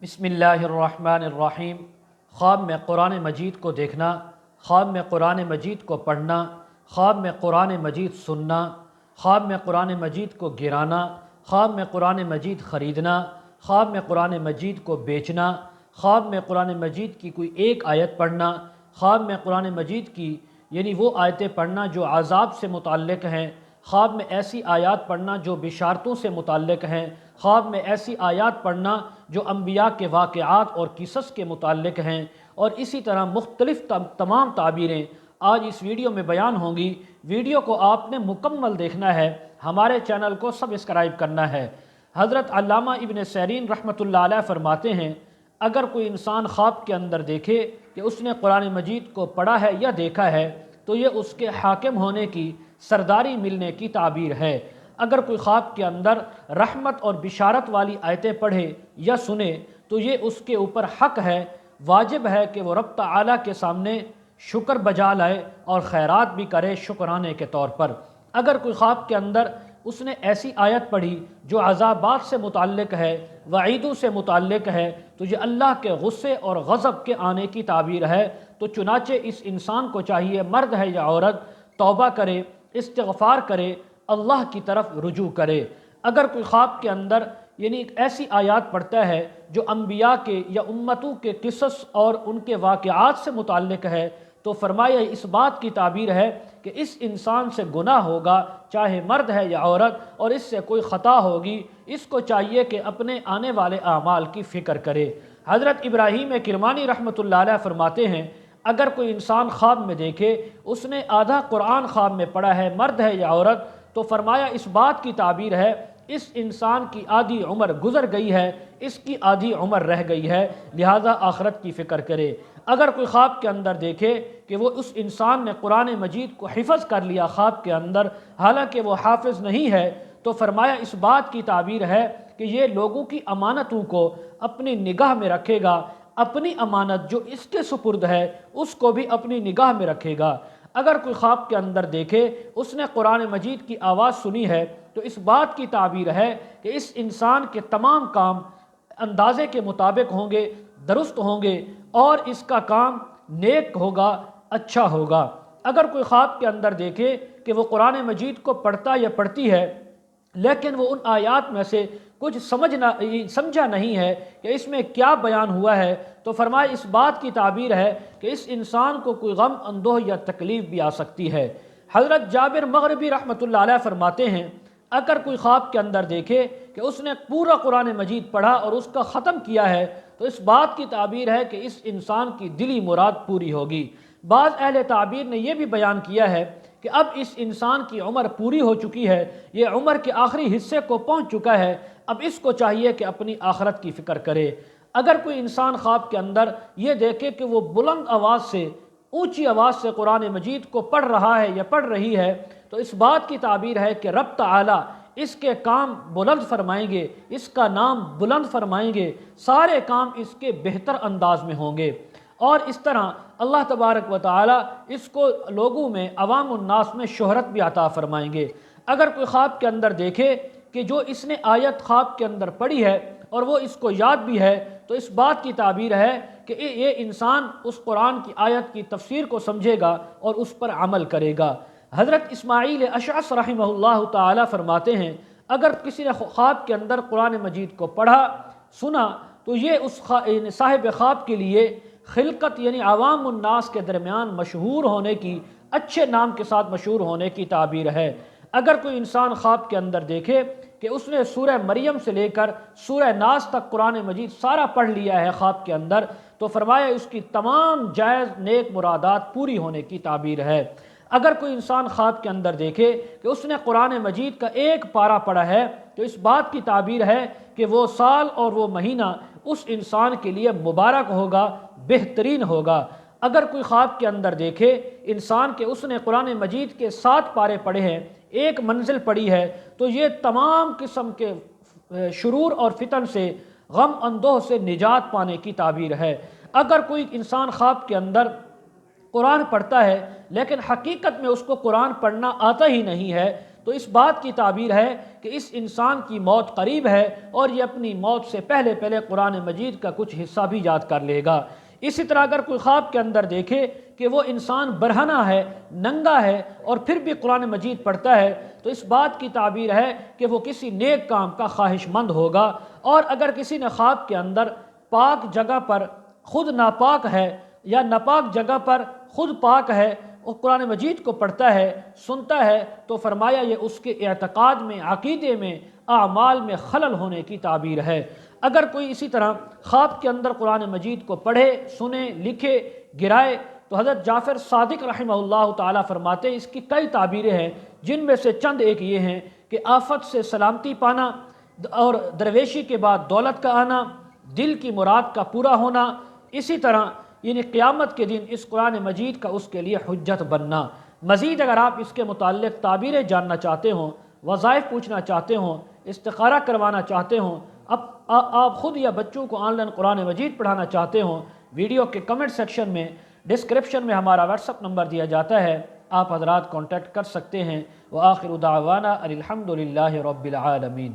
بسم اللہ الرحمن الرحیم۔ خواب میں قرآن مجید کو دیکھنا، خواب میں قرآن مجید کو پڑھنا، خواب میں قرآن مجید سننا، خواب میں قرآن مجید کو گرانا، خواب میں قرآن مجید خریدنا، خواب میں قرآن مجید کو بیچنا، خواب میں قرآن مجید کی کوئی ایک آیت پڑھنا، خواب میں قرآن مجید کی یعنی وہ آیتیں پڑھنا جو عذاب سے متعلق ہیں، خواب میں ایسی آیات پڑھنا جو بشارتوں سے متعلق ہیں، خواب میں ایسی آیات پڑھنا جو انبیاء کے واقعات اور قصص کے متعلق ہیں، اور اسی طرح مختلف تمام تعبیریں آج اس ویڈیو میں بیان ہوں گی۔ ویڈیو کو آپ نے مکمل دیکھنا ہے، ہمارے چینل کو سبسکرائب کرنا ہے۔ حضرت علامہ ابن سیرین رحمۃ اللہ علیہ فرماتے ہیں، اگر کوئی انسان خواب کے اندر دیکھے کہ اس نے قرآن مجید کو پڑھا ہے یا دیکھا ہے تو یہ اس کے حاکم ہونے کی، سرداری ملنے کی تعبیر ہے۔ اگر کوئی خواب کے اندر رحمت اور بشارت والی آیتیں پڑھے یا سنے تو یہ اس کے اوپر حق ہے، واجب ہے کہ وہ رب تعالیٰ کے سامنے شکر بجا لائے اور خیرات بھی کرے شکرانے کے طور پر۔ اگر کوئی خواب کے اندر اس نے ایسی آیت پڑھی جو عذابات سے متعلق ہے، وعیدوں سے متعلق ہے، تو یہ اللہ کے غصے اور غضب کے آنے کی تعبیر ہے۔ تو چنانچہ اس انسان کو چاہیے، مرد ہے یا عورت، توبہ کرے، استغفار کرے، اللہ کی طرف رجوع کرے۔ اگر کوئی خواب کے اندر یعنی ایک ایسی آیات پڑھتا ہے جو انبیاء کے یا امتوں کے قصص اور ان کے واقعات سے متعلق ہے تو فرمایا اس بات کی تعبیر ہے کہ اس انسان سے گناہ ہوگا، چاہے مرد ہے یا عورت، اور اس سے کوئی خطا ہوگی، اس کو چاہیے کہ اپنے آنے والے اعمال کی فکر کرے۔ حضرت ابراہیم کرمانی رحمۃ اللہ علیہ فرماتے ہیں، اگر کوئی انسان خواب میں دیکھے اس نے آدھا قرآن خواب میں پڑھا ہے، مرد ہے یا عورت، تو فرمایا اس بات کی تعبیر ہے اس انسان کی آدھی عمر گزر گئی ہے، اس کی آدھی عمر رہ گئی ہے، لہذا آخرت کی فکر کرے۔ اگر کوئی خواب کے اندر دیکھے کہ وہ اس انسان نے قرآن مجید کو حفظ کر لیا خواب کے اندر، حالانکہ وہ حافظ نہیں ہے، تو فرمایا اس بات کی تعبیر ہے کہ یہ لوگوں کی امانتوں کو اپنی نگاہ میں رکھے گا، اپنی امانت جو اس کے سپرد ہے اس کو بھی اپنی نگاہ میں رکھے گا۔ اگر کوئی خواب کے اندر دیکھے اس نے قرآن مجید کی آواز سنی ہے تو اس بات کی تعبیر ہے کہ اس انسان کے تمام کام اندازے کے مطابق ہوں گے، درست ہوں گے، اور اس کا کام نیک ہوگا، اچھا ہوگا۔ اگر کوئی خواب کے اندر دیکھے کہ وہ قرآن مجید کو پڑھتا یا پڑھتی ہے لیکن وہ ان آیات میں سے کچھ سمجھا نہیں ہے کہ اس میں کیا بیان ہوا ہے تو فرمائے اس بات کی تعبیر ہے کہ اس انسان کو کوئی غم اندوہ یا تکلیف بھی آ سکتی ہے۔ حضرت جابر مغربی رحمۃ اللہ علیہ فرماتے ہیں، اگر کوئی خواب کے اندر دیکھے کہ اس نے پورا قرآن مجید پڑھا اور اس کا ختم کیا ہے تو اس بات کی تعبیر ہے کہ اس انسان کی دلی مراد پوری ہوگی۔ بعض اہل تعبیر نے یہ بھی بیان کیا ہے کہ اب اس انسان کی عمر پوری ہو چکی ہے، یہ عمر کے آخری حصے کو پہنچ چکا ہے، اب اس کو چاہیے کہ اپنی آخرت کی فکر کرے۔ اگر کوئی انسان خواب کے اندر یہ دیکھے کہ وہ بلند آواز سے، اونچی آواز سے قرآن مجید کو پڑھ رہا ہے یا پڑھ رہی ہے تو اس بات کی تعبیر ہے کہ رب تعالیٰ اس کے کام بلند فرمائیں گے، اس کا نام بلند فرمائیں گے، سارے کام اس کے بہتر انداز میں ہوں گے، اور اس طرح اللہ تبارک و تعالیٰ اس کو لوگوں میں، عوام الناس میں شہرت بھی عطا فرمائیں گے۔ اگر کوئی خواب کے اندر دیکھے کہ جو اس نے آیت خواب کے اندر پڑھی ہے اور وہ اس کو یاد بھی ہے تو اس بات کی تعبیر ہے کہ یہ انسان اس قرآن کی آیت کی تفسیر کو سمجھے گا اور اس پر عمل کرے گا۔ حضرت اسماعیل اشعث رحمہ اللہ تعالی فرماتے ہیں، اگر کسی نے خواب کے اندر قرآن مجید کو پڑھا، سنا، تو یہ اس صاحب خواب کے لیے خلقت یعنی عوام الناس کے درمیان مشہور ہونے کی، اچھے نام کے ساتھ مشہور ہونے کی تعبیر ہے۔ اگر کوئی انسان خواب کے اندر دیکھے کہ اس نے سورہ مریم سے لے کر سورہ ناس تک قرآن مجید سارا پڑھ لیا ہے خواب کے اندر تو فرمایا اس کی تمام جائز نیک مرادات پوری ہونے کی تعبیر ہے۔ اگر کوئی انسان خواب کے اندر دیکھے کہ اس نے قرآن مجید کا ایک پارہ پڑھا ہے تو اس بات کی تعبیر ہے کہ وہ سال اور وہ مہینہ اس انسان کے لیے مبارک ہوگا، بہترین ہوگا۔ اگر کوئی خواب کے اندر دیکھے انسان کہ اس نے قرآن مجید کے 7 پارے پڑھے ہیں، ایک منزل پڑھی ہے، تو یہ تمام قسم کے شرور اور فتن سے، غم اندوہ سے نجات پانے کی تعبیر ہے۔ اگر کوئی انسان خواب کے اندر قرآن پڑھتا ہے لیکن حقیقت میں اس کو قرآن پڑھنا آتا ہی نہیں ہے تو اس بات کی تعبیر ہے کہ اس انسان کی موت قریب ہے اور یہ اپنی موت سے پہلے پہلے قرآن مجید کا کچھ حصہ بھی یاد کر لے گا۔ اسی طرح اگر کوئی خواب کے اندر دیکھے کہ وہ انسان برہنہ ہے، ننگا ہے، اور پھر بھی قرآن مجید پڑھتا ہے، تو اس بات کی تعبیر ہے کہ وہ کسی نیک کام کا خواہش مند ہوگا۔ اور اگر کسی نے خواب کے اندر پاک جگہ پر خود ناپاک ہے یا ناپاک جگہ پر خود پاک ہے، وہ قرآن مجید کو پڑھتا ہے، سنتا ہے، تو فرمایا یہ اس کے اعتقاد میں، عقیدے میں، اعمال میں خلل ہونے کی تعبیر ہے۔ اگر کوئی اسی طرح خواب کے اندر قرآن مجید کو پڑھے، سنے، لکھے، گرائے، تو حضرت جعفر صادق رحمہ اللہ تعالیٰ فرماتے ہیں اس کی کئی تعبیریں ہیں، جن میں سے چند ایک یہ ہیں کہ آفت سے سلامتی پانا، اور درویشی کے بعد دولت کا آنا، دل کی مراد کا پورا ہونا، اسی طرح یعنی قیامت کے دن اس قرآن مجید کا اس کے لیے حجت بننا۔ مزید اگر آپ اس کے متعلق تعبیریں جاننا چاہتے ہوں، وظائف پوچھنا چاہتے ہوں، استخارہ کروانا چاہتے ہوں، آپ خود یا بچوں کو آن لائن قرآن مجید پڑھانا چاہتے ہوں، ویڈیو کے کمنٹ سیکشن میں، ڈسکرپشن میں ہمارا واٹس ایپ نمبر دیا جاتا ہے، آپ حضرات کانٹیکٹ کر سکتے ہیں۔ وآخر دعوانا ان الحمد للہ رب العالمین۔